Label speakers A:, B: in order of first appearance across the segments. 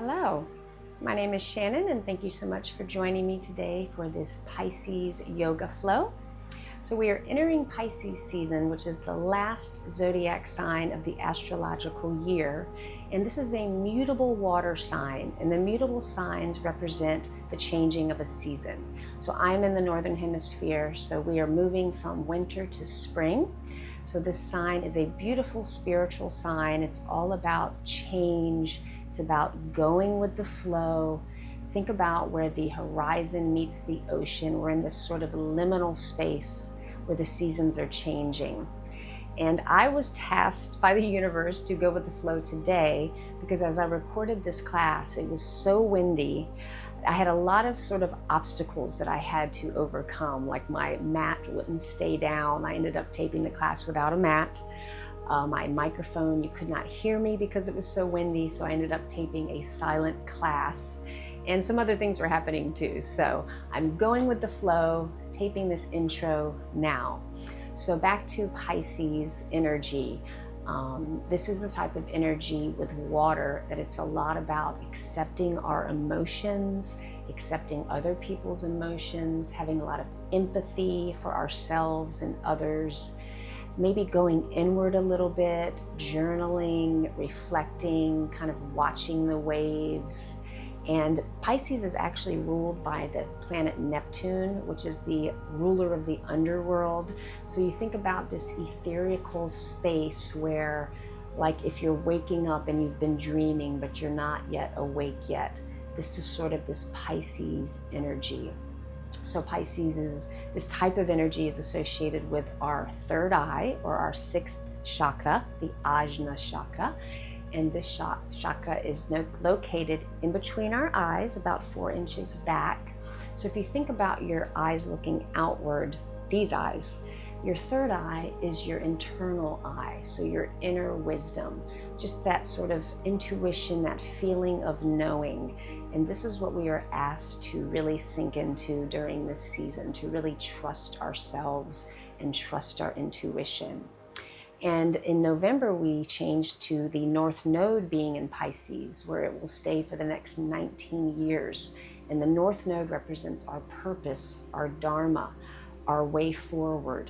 A: Hello, my name is Shannon and thank you so much for joining me today for this Pisces yoga flow. So we are entering Pisces season, which is the last zodiac sign of the astrological year. And this is a mutable water sign, and the mutable signs represent the changing of a season. So I'm in the Northern Hemisphere, so we are moving from winter to spring. So this sign is a beautiful spiritual sign. It's all about change. It's about going with the flow. Think about where the horizon meets the ocean. We're in this sort of liminal space where the seasons are changing. And I was tasked by the universe to go with the flow today because as I recorded this class, it was so windy. I had a lot of sort of obstacles that I had to overcome, like my mat wouldn't stay down. I ended up taping the class without a mat. My microphone, you could not hear me because it was so windy, so I ended up taping a silent class. And some other things were happening too. So I'm going with the flow, taping this intro now. So back to Pisces energy. This is the type of energy with water that it's a lot about accepting our emotions, accepting other people's emotions, having a lot of empathy for ourselves and others, maybe going inward a little bit, journaling, reflecting, kind of watching the waves. And Pisces is actually ruled by the planet Neptune, which is the ruler of the underworld. So you think about this etherical space where, like if you're waking up and you've been dreaming, but you're not yet awake yet, this is sort of this Pisces energy. So Pisces is, this type of energy is associated with our third eye or our sixth chakra, the Ajna chakra. And this chakra is located in between our eyes, about 4 inches back. So if you think about your eyes looking outward, these eyes, your third eye is your internal eye, so your inner wisdom, just that sort of intuition, that feeling of knowing. And this is what we are asked to really sink into during this season, to really trust ourselves and trust our intuition. And in November, we changed to the North Node being in Pisces, where it will stay for the next 19 years. And the North Node represents our purpose, our dharma, our way forward,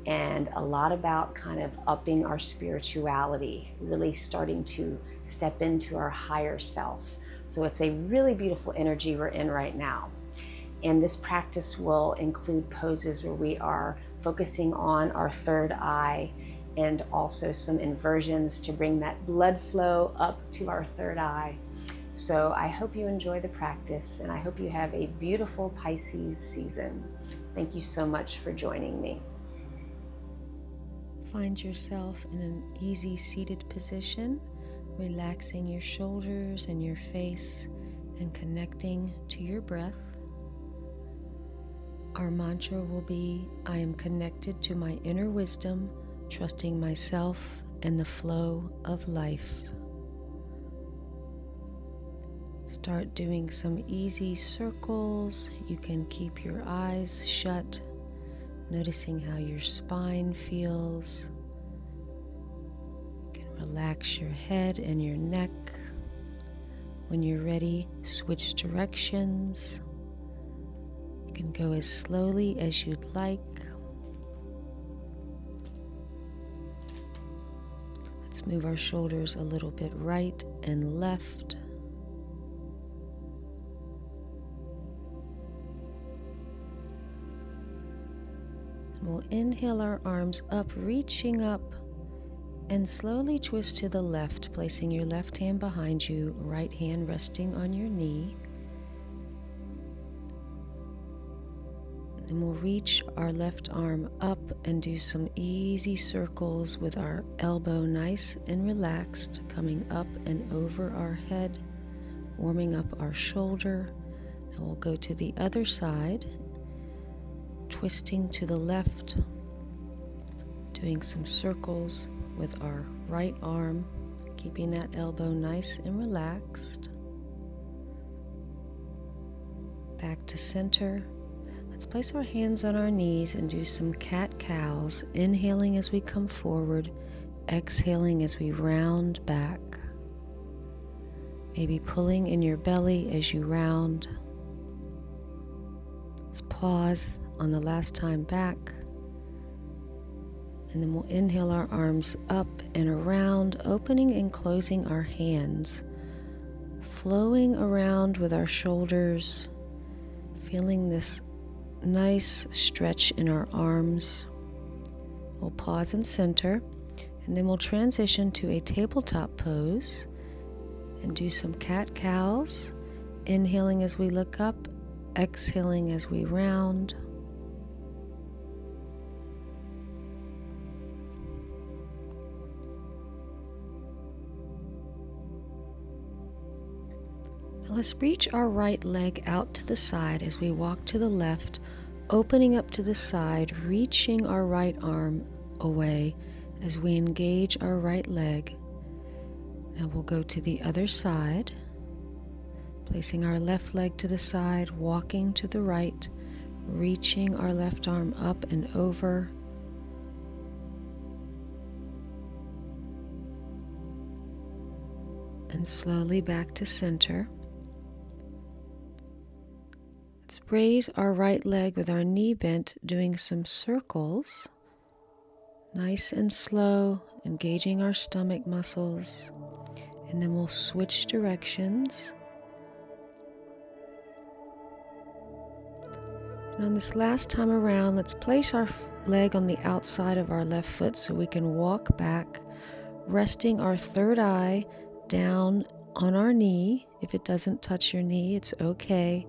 A: and a lot about kind of upping our spirituality, really starting to step into our higher self. So it's a really beautiful energy we're in right now. And this practice will include poses where we are focusing on our third eye, and also some inversions to bring that blood flow up to our third eye. So I hope you enjoy the practice, and I hope you have a beautiful Pisces season. Thank you so much for joining me.
B: Find yourself in an easy seated position, relaxing your shoulders and your face and connecting to your breath. Our mantra will be, I am connected to my inner wisdom, trusting myself and the flow of life. Start doing some easy circles. You can keep your eyes shut, noticing how your spine feels. You can relax your head and your neck. When you're ready, switch directions. You can go as slowly as you'd like. Let's move our shoulders a little bit right and left. And we'll inhale our arms up, reaching up, and slowly twist to the left, placing your left hand behind you, right hand resting on your knee. Then we'll reach our left arm up and do some easy circles with our elbow nice and relaxed, coming up and over our head, warming up our shoulder. And we'll go to the other side, twisting to the left, doing some circles with our right arm, keeping that elbow nice and relaxed. Back to center. Let's place our hands on our knees and do some cat-cows, inhaling as we come forward, exhaling as we round back. maybe pulling in your belly as you round. Let's pause on the last time back. And then we'll inhale our arms up and around, opening and closing our hands, flowing around with our shoulders, feeling this nice stretch in our arms. We'll pause and center, and then we'll transition to a tabletop pose and do some cat-cows, inhaling as we look up, exhaling as we round. Now let's reach our right leg out to the side as we walk to the left, opening up to the side, reaching our right arm away as we engage our right leg. Now we'll go to the other side, placing our left leg to the side, walking to the right, reaching our left arm up and over. And slowly back to center. Let's raise our right leg with our knee bent, doing some circles. Nice and slow, engaging our stomach muscles. And then we'll switch directions. And on this last time around, let's place our leg on the outside of our left foot so we can walk back, resting our third eye down on our knee. If it doesn't touch your knee, it's okay.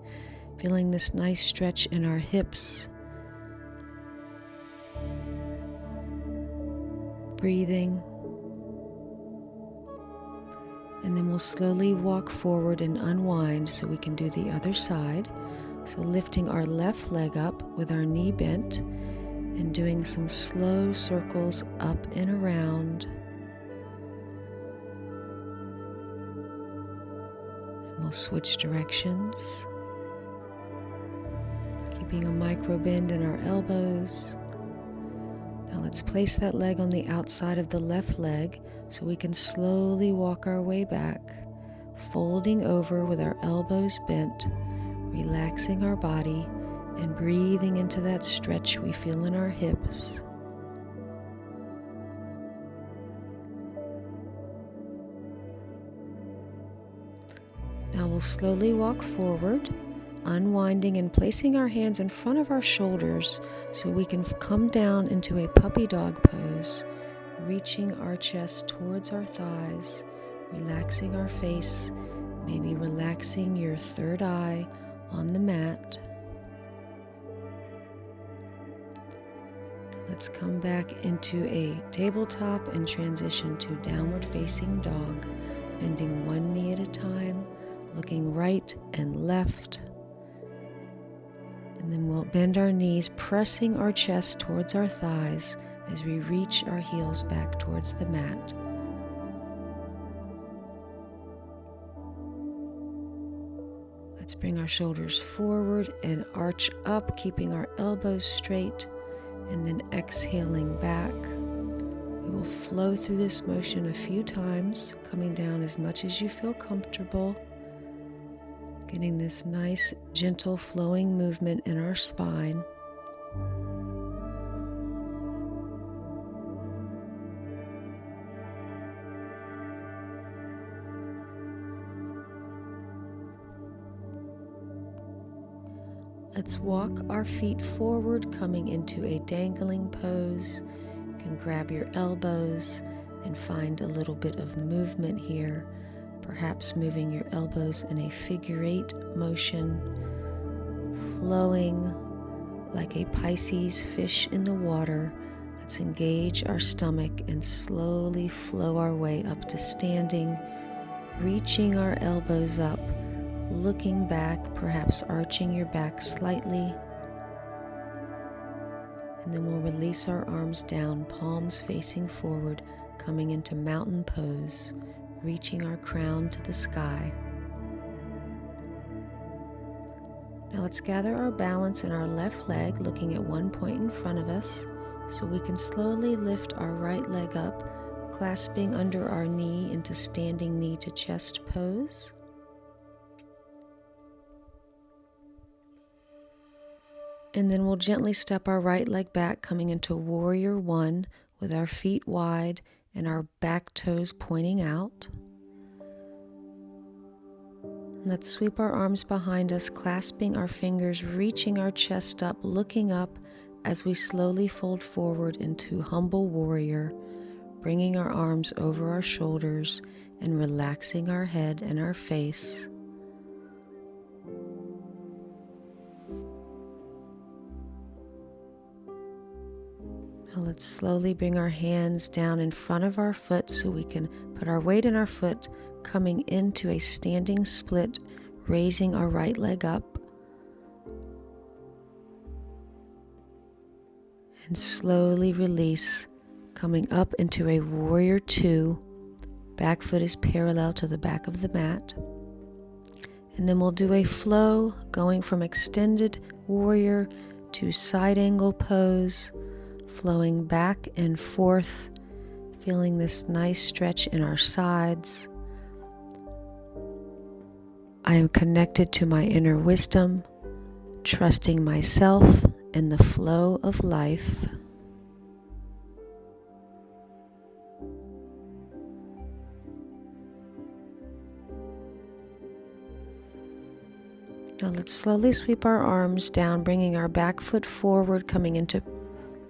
B: Feeling this nice stretch in our hips. Breathing. And then we'll slowly walk forward and unwind so we can do the other side. So lifting our left leg up with our knee bent and doing some slow circles up and around. And we'll switch directions. Keeping a micro bend in our elbows. Now let's place that leg on the outside of the left leg so we can slowly walk our way back, folding over with our elbows bent, relaxing our body and breathing into that stretch we feel in our hips. Now we'll slowly walk forward, unwinding and placing our hands in front of our shoulders so we can come down into a puppy dog pose, reaching our chest towards our thighs, relaxing our face, maybe relaxing your third eye on the mat. Let's come back into a tabletop and transition to downward facing dog, bending one knee at a time, looking right and left. And then we'll bend our knees, pressing our chest towards our thighs as we reach our heels back towards the mat. Let's bring our shoulders forward and arch up, keeping our elbows straight, and then exhaling back. We will flow through this motion a few times, coming down as much as you feel comfortable, getting this nice, gentle, flowing movement in our spine. Let's walk our feet forward, coming into a dangling pose. You can grab your elbows and find a little bit of movement here, perhaps moving your elbows in a figure eight motion, flowing like a Pisces fish in the water. Let's engage our stomach and slowly flow our way up to standing, reaching our elbows up, looking back, perhaps arching your back slightly. And then we'll release our arms down, palms facing forward, coming into mountain pose, reaching our crown to the sky. Now let's gather our balance in our left leg, looking at one point in front of us, so we can slowly lift our right leg up, clasping under our knee into standing knee to chest pose. And then we'll gently step our right leg back, coming into warrior one with our feet wide and our back toes pointing out. Let's sweep our arms behind us, clasping our fingers, reaching our chest up, looking up as we slowly fold forward into humble warrior, bringing our arms over our shoulders and relaxing our head and our face. Now let's slowly bring our hands down in front of our foot so we can put our weight in our foot, coming into a standing split, raising our right leg up. And slowly release, coming up into a warrior two. Back foot is parallel to the back of the mat. And then we'll do a flow, going from extended warrior to side angle pose, flowing back and forth, feeling this nice stretch in our sides. I am connected to my inner wisdom, trusting myself and the flow of life. Now let's slowly sweep our arms down, bringing our back foot forward, coming into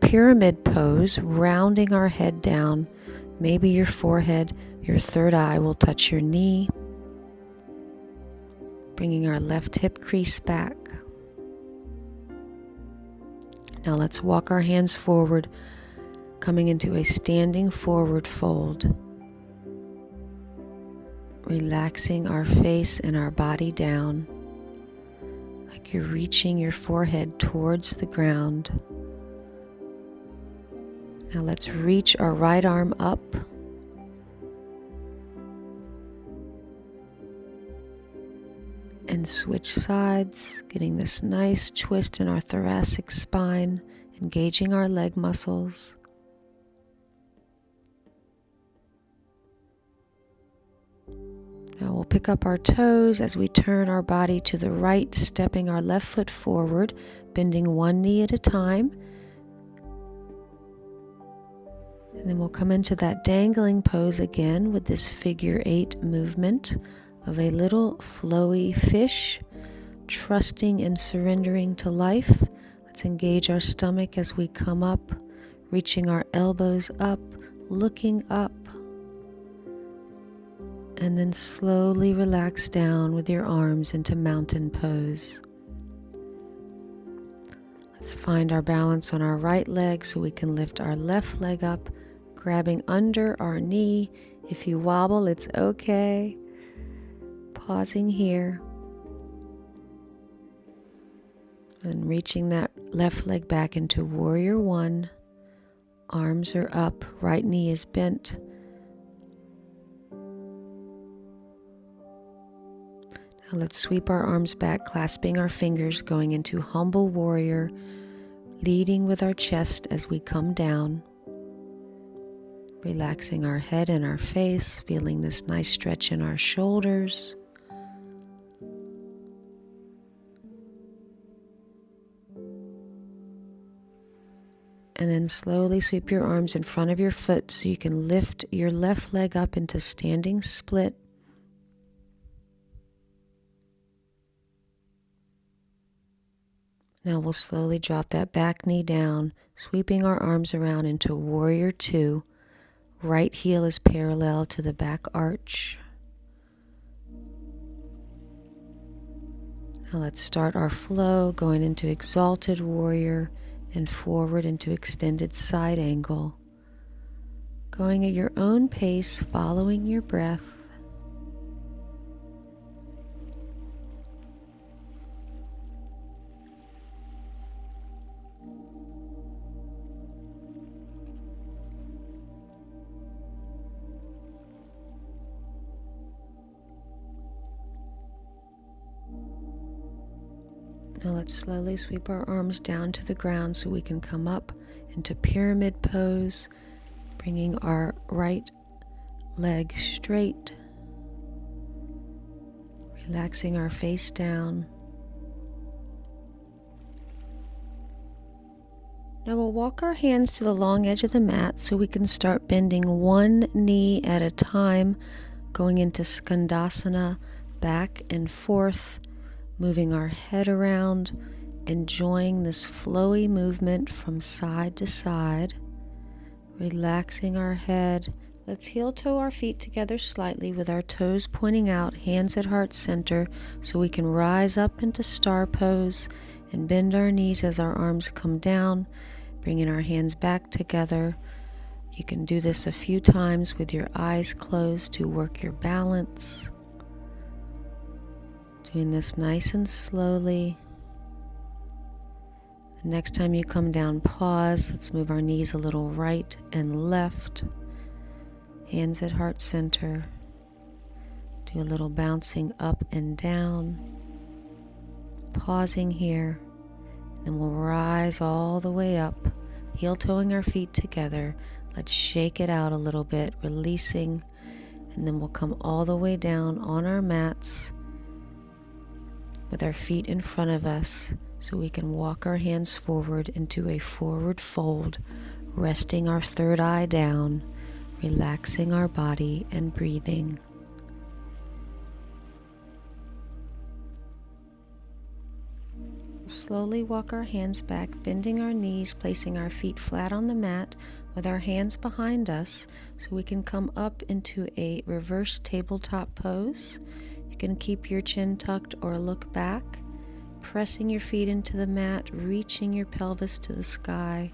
B: pyramid pose, rounding our head down. Maybe your forehead, your third eye will touch your knee. Bringing our left hip crease back. Now let's walk our hands forward, coming into a standing forward fold. Relaxing our face and our body down, like you're reaching your forehead towards the ground. Now let's reach our right arm up. And switch sides, getting this nice twist in our thoracic spine, engaging our leg muscles. Now we'll pick up our toes as we turn our body to the right, stepping our left foot forward, bending one knee at a time. And then we'll come into that dangling pose again with this figure 8 movement of a little flowy fish, trusting and surrendering to life. Let's engage our stomach as we come up, reaching our elbows up, looking up. And then slowly relax down with your arms into mountain pose. Let's find our balance on our right leg so we can lift our left leg up, grabbing under our knee. If you wobble, it's okay. Pausing here. And reaching that left leg back into warrior one. Arms are up, right knee is bent. Now let's sweep our arms back, clasping our fingers, going into humble warrior, leading with our chest as we come down. Relaxing our head and our face, feeling this nice stretch in our shoulders. And then slowly sweep your arms in front of your foot so you can lift your left leg up into standing split. Now we'll slowly drop that back knee down, sweeping our arms around into warrior two. Right heel is parallel to the back arch. Now let's start our flow, going into exalted warrior and forward into extended side angle. Going at your own pace, following your breath. Now let's slowly sweep our arms down to the ground so we can come up into pyramid pose, bringing our right leg straight, relaxing our face down. Now we'll walk our hands to the long edge of the mat so we can start bending one knee at a time, going into Skandasana, back and forth, moving our head around, enjoying this flowy movement from side to side, relaxing our head. Let's heel toe our feet together slightly with our toes pointing out, hands at heart center, so we can rise up into star pose and bend our knees as our arms come down, bringing our hands back together. You can do this a few times with your eyes closed to work your balance. Doing this nice and slowly. The next time you come down, pause. Let's move our knees a little right and left. Hands at heart center. Do a little bouncing up and down. Pausing here. Then we'll rise all the way up, heel toeing our feet together. Let's shake it out a little bit, releasing, and then we'll come all the way down on our mats with our feet in front of us so we can walk our hands forward into a forward fold, resting our third eye down, relaxing our body and breathing. Slowly walk our hands back, bending our knees, placing our feet flat on the mat with our hands behind us so we can come up into a reverse tabletop pose. You can keep your chin tucked or look back, pressing your feet into the mat, reaching your pelvis to the sky,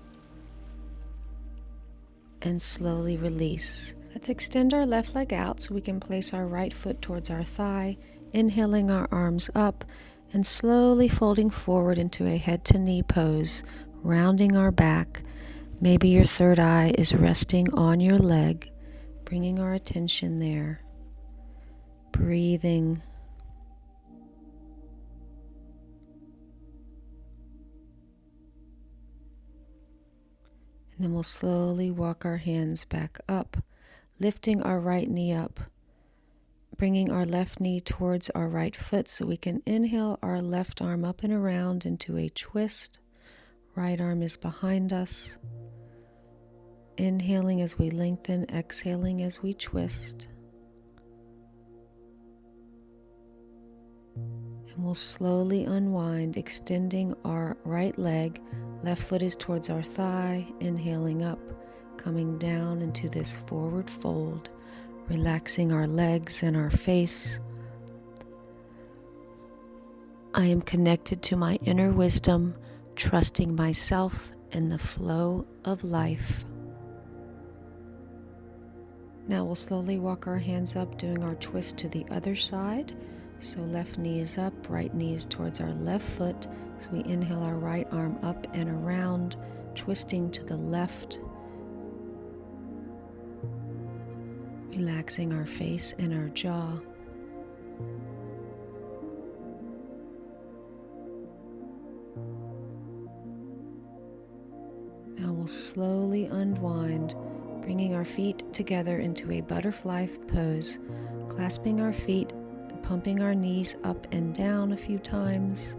B: and slowly release. Let's extend our left leg out so we can place our right foot towards our thigh, inhaling our arms up, and slowly folding forward into a head to knee pose, rounding our back. Maybe your third eye is resting on your leg, bringing our attention there. Breathing. And then we'll slowly walk our hands back up, lifting our right knee up, bringing our left knee towards our right foot so we can inhale our left arm up and around into a twist. Right arm is behind us. Inhaling as we lengthen, exhaling as we twist. And we'll slowly unwind, extending our right leg. Left foot is towards our thigh, inhaling up, coming down into this forward fold, relaxing our legs and our face. I am connected to my inner wisdom, trusting myself and the flow of life. Now we'll slowly walk our hands up, doing our twist to the other side. So left knee is up, right knee is towards our left foot. So we inhale our right arm up and around, twisting to the left, relaxing our face and our jaw. Now we'll slowly unwind, bringing our feet together into a butterfly pose, clasping our feet and pumping our knees up and down a few times.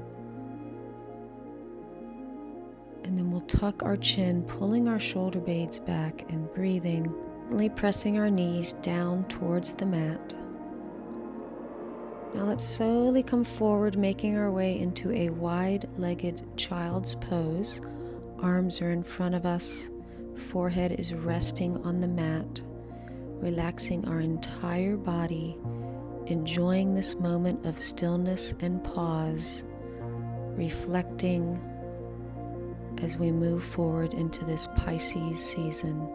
B: And then we'll tuck our chin, pulling our shoulder blades back and breathing, gently pressing our knees down towards the mat. Now let's slowly come forward, making our way into a wide-legged child's pose. Arms are in front of us, forehead is resting on the mat, relaxing our entire body, enjoying this moment of stillness and pause, reflecting as we move forward into this Pisces season.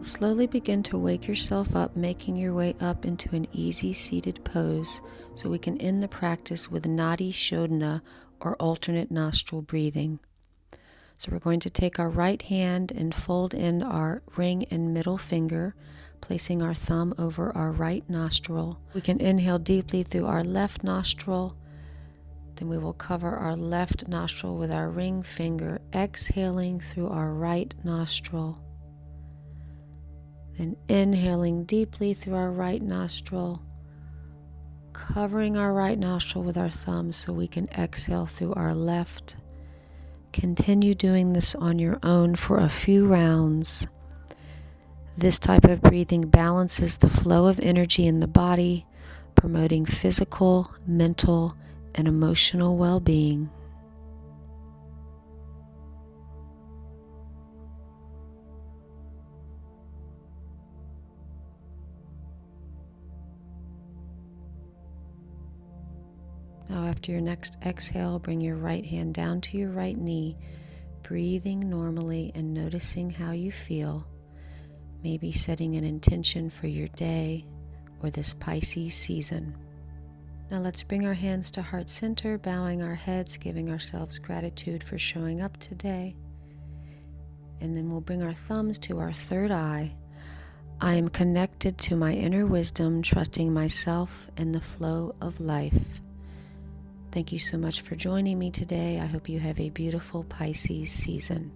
B: Slowly begin to wake yourself up, making your way up into an easy seated pose so we can end the practice with Nadi Shodhana, or alternate nostril breathing. So we're going to take our right hand and fold in our ring and middle finger, placing our thumb over our right nostril. We can inhale deeply through our left nostril. Then we will cover our left nostril with our ring finger, exhaling through our right nostril. Then inhaling deeply through our right nostril, covering our right nostril with our thumb so we can exhale through our left. Continue doing this on your own for a few rounds. This type of breathing balances the flow of energy in the body, promoting physical, mental, and emotional well-being. Now, after your next exhale, bring your right hand down to your right knee, breathing normally and noticing how you feel, maybe setting an intention for your day or this Pisces season. Now let's bring our hands to heart center, bowing our heads, giving ourselves gratitude for showing up today. And then we'll bring our thumbs to our third eye. I am connected to my inner wisdom, trusting myself and the flow of life. Thank you so much for joining me today. I hope you have a beautiful Pisces season.